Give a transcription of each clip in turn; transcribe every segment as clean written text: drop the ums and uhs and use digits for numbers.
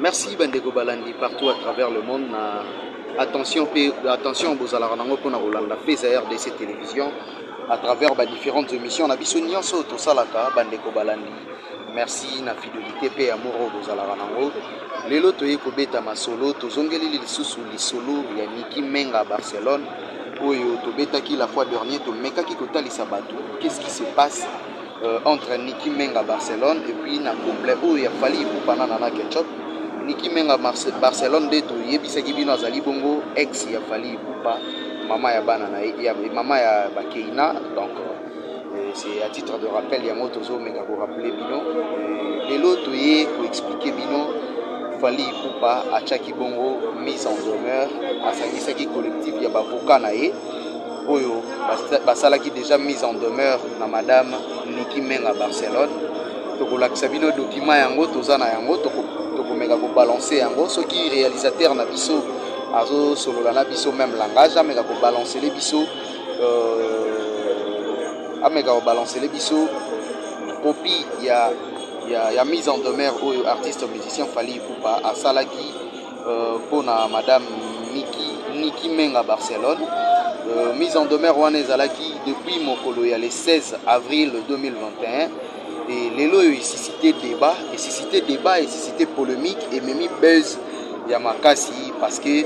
Merci Bandeko Balandi partout à travers le monde. Attention aux alarmango pour la FESA RDC télévision à travers différentes émissions. Na biso nyonso to salaka Bandeko Balandi. Merci na fidélité pe amour aux alarmango. Lelo to yekobeta masolo to zongeli lisusu lisolo ya Niki Menga Barcelone. Oyo to betaki la fois dernière to mekaki kotalisa bato. Qu'est-ce qui se passe entre Niki Menga Barcelone et puis na couple où il a fallu pour Panana Ketchup. Niki Menga Barcelone de to yebisaki bino azali bongo ex ya Fally Ipupa mama ya bana na ya mama ya Bakeina. Donc c'est à titre de rappel ya motozo meka ko rappeler bino lelo to ye ko expliquer bino Fally Ipupa achaki bongo mise en demeure asangisaki collectif ya bavoka na ye oyo basalaki déjà mise en demeure na madame Niki Menga Barcelone. Tokolakisa bino document yango tozana yango tokomeka ko balancer yango soki réalisateur na biso azo solola na biso même langage ameka ko balancer les biso copie ya mise en demeure oyo artiste musicien Fally Ipupa asalaki pona madame Niki Menga Barcelone. Mise en demeure wana ezalaki depuis mokolo ya le 16 avril 2021 et lelo il suscité débat et suscité polémique et même buzz ya makasi parce que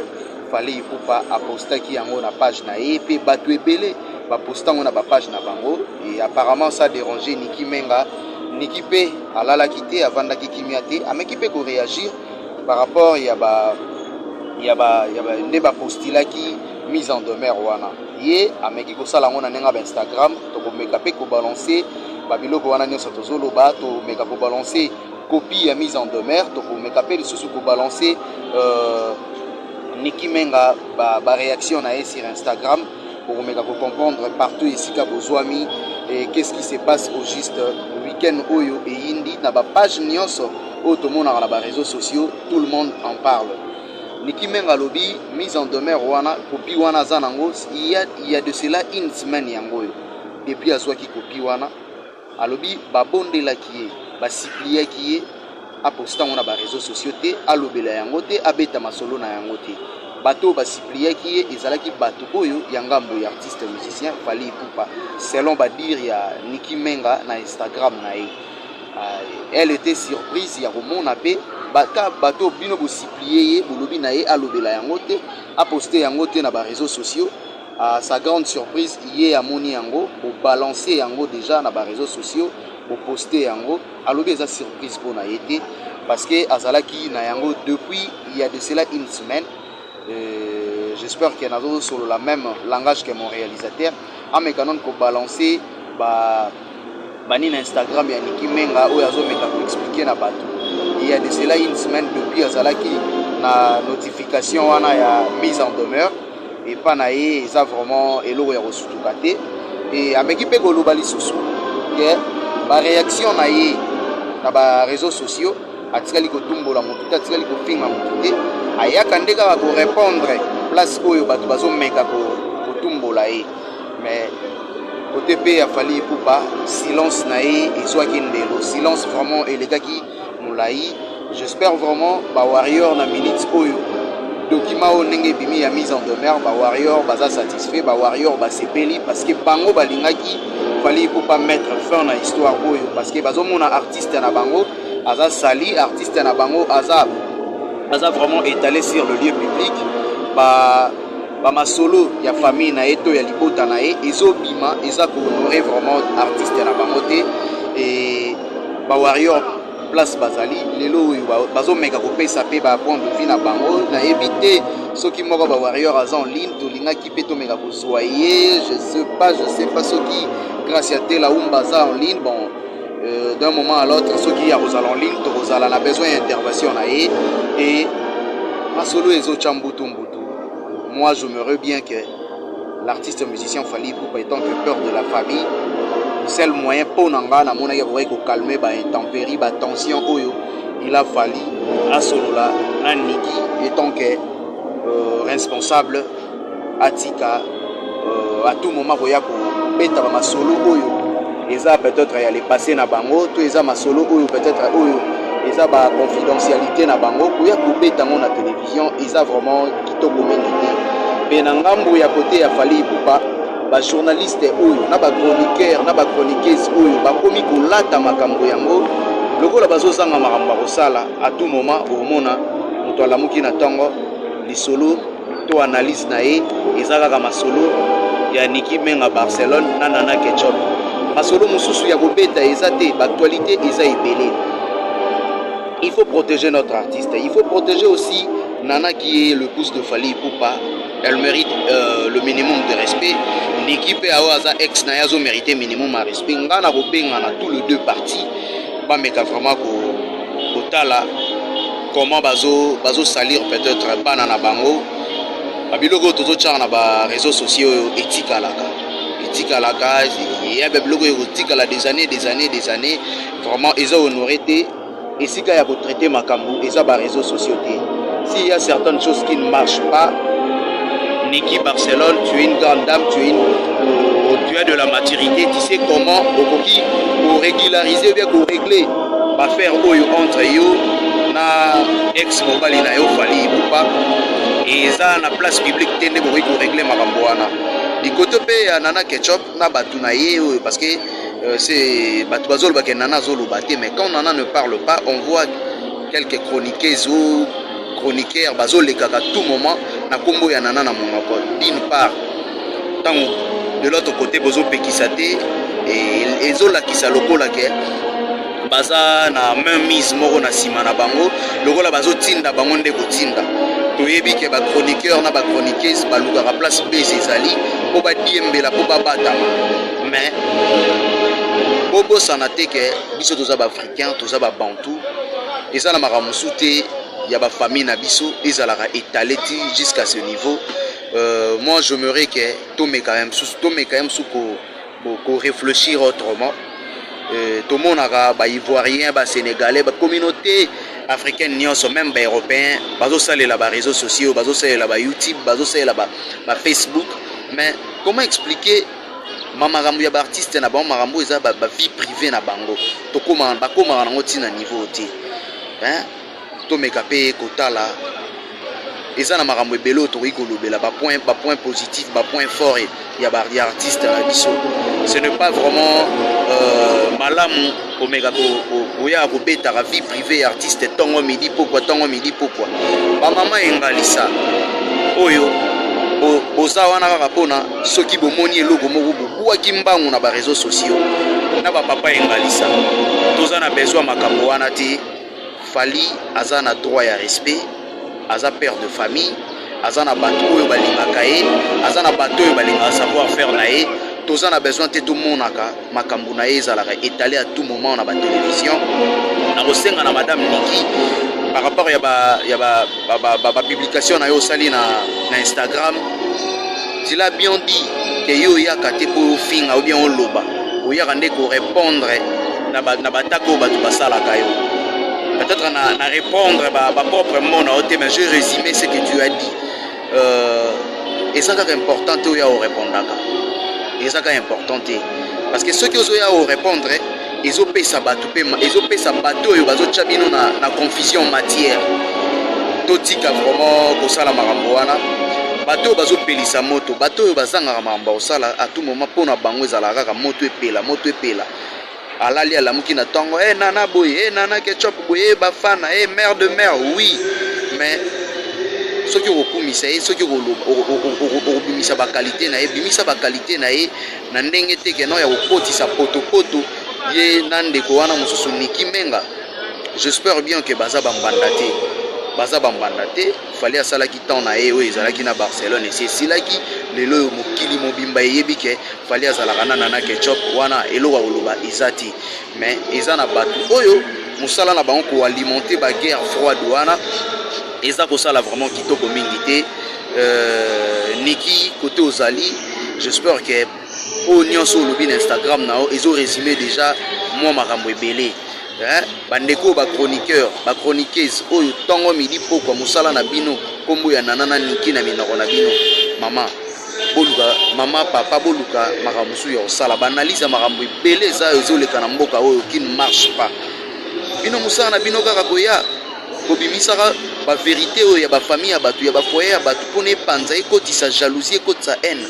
Fally Ipupa apostaki yango na page na ye pe bato ebele ba postango na ba page na bango et apparemment ça dérangé Niki Menga. Niki pe alalaki te avandaki kimia te ameki pe ko réagir par rapport ya ba nde ba postilaki mise en demeure wana ye ameki ko sala ngona nenga ba Instagram to ko meka pe ko balancer babiloko wana nyonso tozoloba to meka ko balancer copie ya mise en demeure to ko meka pe lisusu ko balancer Niki Menga ba réaction na ye sur Instagram pour meka ko comprendre partout ici ka bozwami et qu'est-ce qui se passe au juste week-end oyo et indi na ba page nyonso oyo tomona na ba réseaux sociaux tout le monde en parle. Niki Menga lobi mise en demeure wana copie wana zanango il y a de cela une semaine yango depuis azwaki copie wana alobi babondelaki ye basipliaki ye aposta ngona ba réseaux sociaux te alobela yango te abeta masolo na yango te bato basipliaki ye ezalaki bato oyo ya ngambo ya artiste musicien Fally Ipupa selon badir ya Niki Menga na Instagram na ye. Elle était surprise ya komona pe bato bino bosiplier ye bolobi na ye alobela yango te aposter yango te na ba réseaux sociaux. À sa grande surprise ye amoni yango bo balancer yango déjà na ba réseaux sociaux bo poster yango alobi eza surprise pour na yete parce que azalaki na yango depuis il y a de cela une semaine. J'espère qu'il y en a sur le même langage que mon réalisateur amekanon ko balancer bani na Instagram ya Niki Menga oyo azomeka ko expliquer na bato il y a de cela une semaine depuis azalaki na notification wana ya mise en demeure et pas naé eza vraiment eloko ya kosutuka te et ameki pe koloba lisusu ke ba réaction na ye na ba réseaux sociaux atikali kotumbola motu te atikali kofinga motu te ayaka nde kaka ko répondre place oyo bato bazomeka kotumbola ye mais côté pe ya Fally Ipupa silence na ye ezwaki ndelo silence vraiment elekaki molai. J'espère vraiment ba warrior na minute oyo document o ndenge bimi ya mise en demeure ba warrior baza satisfait ba warrior ba sepeli parce que bango balingaki Fally Ipupa mettre fin na histoire oyo parce que bazomona artiste na bango aza sali artiste na bango aza vraiment étalé sur le lieu public ba masolo ya famille na eto ya libota na ye ezobima eza ko honorer vraiment artiste na bango te et ba warrior place bazali lelo bazomeka kopesa pe ba point de vue na bango na éviter soki moko ba warrior aza en ligne to lingaki pe to meka kosoyer je sais pas soki grâce à tela umbaza en ligne bon d'un moment à l'autre soki ya rozala en ligne to rozala na besoin d'intervention na ye et masolo ezo chambutu mbutu. Moi je me rends bien que l'artiste musicien Fally Ipupa étant que peur de la famille le seul moyen pour nanga na mona ya ko calmer ba intempérie ba tension oyo il a fallu à solola na Niki étant que responsable atika à tout moment boya ko beta ba masolo oyo eza peut-être ya les passer na bango to eza masolo oyo peut-être oyo eza ba confidentialité na bango koya kobeta ngo na télévision eza vraiment kitoko mingi te pe na ngambo ya côté ya Fally Ipupa ba journaliste oyo na ba chroniqueur na ba chroniqueuse oyo bakomi kolata makambo yango lokola bazozanga makambo bakosala à tout moment omona moto alamuki na ntongo lisolo to analyse na ye eza kaka masolo ya Niki Menga Barcelone na Nana Ketchup masolo mosusu ya kobeta eza te actualité eza ebele. Il faut protéger notre artiste, il faut protéger aussi Nana qui est le pouce de Fally Ipupa. Elle mérite le minimum de respect. L'équipe Awaza ex Nayazo mérite minimum de respect. Ngana Bobenga na tous les deux partis. Ba meka vraiment ko tala comment bazo salir peut-être banana bango. Babiloko tozo tchar na ba réseaux sociaux éthique alaka il y a des blogs éthique à des années vraiment ils ont honoré et si il y a traiter makambo ils ont ba réseaux sociaux. S'il y a certaines choses qui ne marchent pas, Niki Barcelone, tu es une grande dame, tu as de la maturité, tu sais comment pour régulariser, bien pour régler, va faire entre eux, na ex mobile na yo Fally Ipupa et ça na place publique tende pour régler makamboana. Du côté pe Nana Ketchup na batu na ye parce que c'est batu bazolo ba Nana zolo baté mais quand Nana ne parle pas, on voit quelques chroniqueuses ou chroniqueurs bazole kaka tout moment na kombo ya Nana na monoko d'une part tant de l'autre côté bozo pekisate et ezola kisa lokola ke baza na même mise moko na sima na bango lokola bazo tinda bango nde kotinda toyebi ke ba chroniqueur na ba chroniqueuse baluka place bezi ezali po ba diembela po ba batama mais bobo sanate ke biso toza ba africain toza ba bantou eza na makamusu te ya ba famille na biso ezalaka étalé jusqu'à ce niveau. Moi j'aimerais que tout me quand même sous pour réfléchir autrement. Tout le monde a ba ivoirien, ba sénégalais, ba communauté africaine nyonso même ba européen, bazo sale la ba réseaux sociaux, bazo sale la ba YouTube, bazo sale la ba Facebook. Mais comment expliquer mamarambo ya ba artiste na ba marambo eza ba vie privée na bango. To koma ba koma na ngoti na niveau te. Hein? To mekape kotala eza na makambo ebele otoki kolobela ba point positif ba point fort ya ba artiste na biso. Ce n'est pas vraiment malamu omeka koya kobeta ka vie privée ya artiste tongo midi pourquoi ba mama engalisa oyo boza wana kaka pona soki bomoni eloko moko bobuaki mbangu na ba réseaux sociaux na ba papa engalisa toza na besoin makambo wana te. Fally aza na droit ya respect, aza père de famille, aza na bato oyo balingaka ye, aza na bato oyo balingaka savoir faire na ye. Toza na besoin te tout monaka makambo na ye ezalaka étalé à tout moment na ba télévision. Na kosenga na madame Niki par rapport ya ba publication na yo sali na Instagram. Tu l'as bien dit que yo yaka te po finga ou bien on loba. Oyaka nde ko répondre na batako batu basalaka yo. Peut-être à répondre à propre mot, mais je résumé ce que tu as dit. Et ça c'est important de répondre. Et ça c'est important parce que ceux qui ont répondre, ils ont payé sa bateau, ils ont chabino na confusion matière. Totika vraiment pour ça la maramboana. Bateau bazo peli sa moto, bateau bazanga marambo sala à tout moment pour na bango ezalaka moto epela. Alali ala muki na tongo Nana boye Nana Ketchup boye bafana mère de mère oui mais ce qui okumisa ce qui obimisa ba qualité na bimisa ba qualité na na ndenge te ke no ya okotisa poto ye nande ko wana mususu Niki Menga. J'espère bien que baza bambanda te fallait asala ki temps na oyo ezalaki na Barcelone et c'est sila ki lelo mokili mobimba yebi ke fallait asala kana Nana Ketchup wana elowa oloba izati mais eza na batu oyo musala na bango ko alimenter ba guerre froide wana eza ko sala vraiment kitoko mingi te. Niki côté ozali j'espère que au nyonso lobi na Instagram nao ils ont résumé déjà moi makambo ebele. Bandeko ba chroniqueur ba chroniqueuse oyo tongo midi pokwa musala na bino kombo ya Nana Niki na minoko na bino mama papa boluka makambo ya osala ba analyse makambo ebele za ezoleka na mboka oyo qui ne marche pas bino musala na bino kaka koya kobimisaka ba vérité oyo ya ba famille ya batu ya ba foyer ya batu pone panza ekotisa jalousie ekotisa haine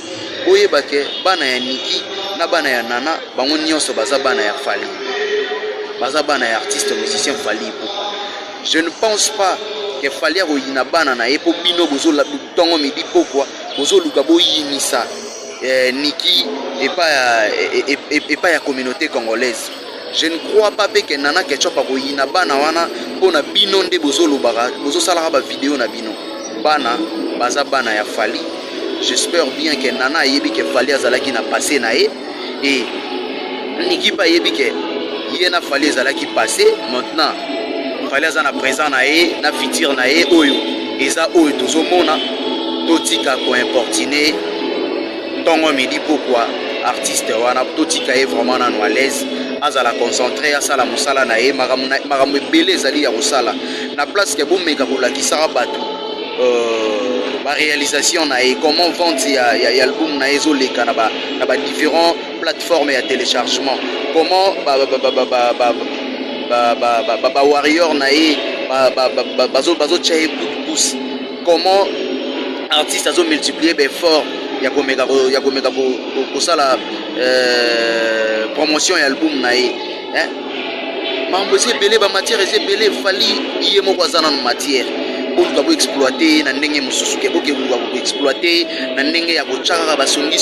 oyebake bana ya Niki na bana ya Nana bango nyonso baza bana ya Fally baza bana ya artiste musicien Fally. Je ne pense pas que Fally oyina bana na ye po bino bozo la tongo midi pokwa bozo luka boyinisa Niki et pas ya communauté congolaise. Je ne crois pas que Nana Ketchup akoyina bana wana pona bino nde bozo lobaka bozo salaka ba vidéo na bino bana baza bana ya Fally. J'espère bien que Nana yebi que Fally azalaki na passé na ye et Niki pa yebi que yena Fally azalaki passé maintenant Fally azana présent na ye na futur na ye oyo eza oyo tozomona totika ko importiner tongo midi pourquoi artiste wana totika ye vraiment na à l'aise azala concentré asala musala na ye makambo ebele ezali ya kosala na place ke bomeka kolakisaka bato ba réalisation na et comment vendre ya album na ezoleka na ba différents plateformes ya téléchargement comment ba warrior na e bazo chaye coup de pouce comment artiste azo multiplier effort ya komeka kosala promotion ya album na e mambo ezebele ba matière ezebele Fally ye moko azana na matière oluka bo exploiter na ndenge mususu ke boke oluka bo exploiter na ndenge ya kochaka basongi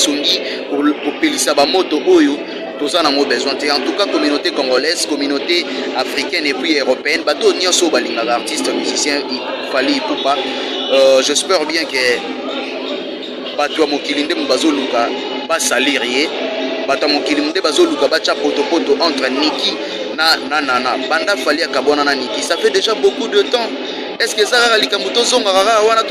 kopelisa ba moto oyo tozana mo besoin te. En tout cas communauté congolaise, communauté africaine et puis européenne bato nyonso balingaka artiste musicien Fally Ipupa. J'espère bien que bato ya mokili nde bazoluka basalir ye bato ya mokili nde bazoluka bacha poto entre Niki na Nana banda Fally akabona na Niki ça fait déjà beaucoup de temps. Est-ce que ça va likambo tozongaka wana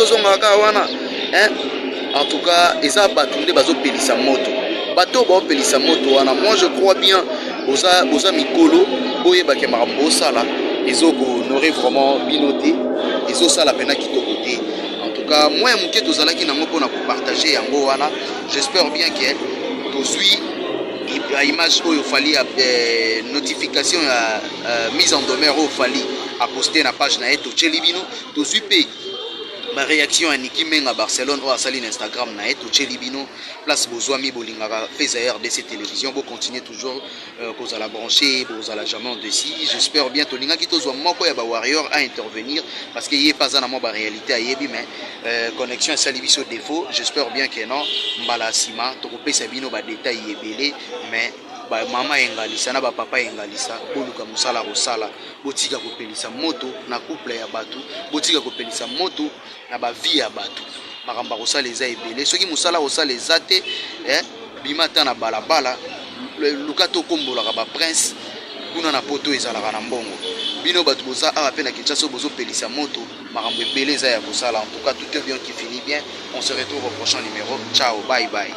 en tout cas eza bato nde bazopelisa moto bato baopelisa moto wana. Moi je crois bien oza mikolo boyebake makambo osala ezokohonore vraiment binote ezosala pena kitoko te. En tout cas moi moke tozalaki nango mpona kopartage yango wana. J'espère bien que tozwi à image oyo Fally notification ya mise en demeure oyo Fally a posté na page na eto chelibino tozwi pe ma réaction à Niki Menga Barcelone ou à Saline Instagram na eto chelibino place bozwami bolingaka feza RDC télévision bo continuer toujours cause à la brancher cause à la jamais dessus. J'espère bien tolinga ki tozwa moko ya ba warrior à intervenir parce que yé pas na mo ba réalité ayebi mais connexion sali biso défaut. J'espère bien que non mbala sima to kopesa bino ba détails yebele mais ba mama engalisa na ba papa engalisa boluka musala rosala botika kopelisa moto na couple ya batu botika kopelisa moto na ba vie ya batu makamba kosala eza ebele soki musala kosala eza te bimata na balabala lukato kombolaka ba prince kuna na poto ezalaka na mbongo bino batu boza awa pe na Kinshasa bozo pelisa moto makambo ebele eza ya kosala. En tout cas tout est bien qui finit bien. On se retrouve au prochain numéro. Ciao, bye bye.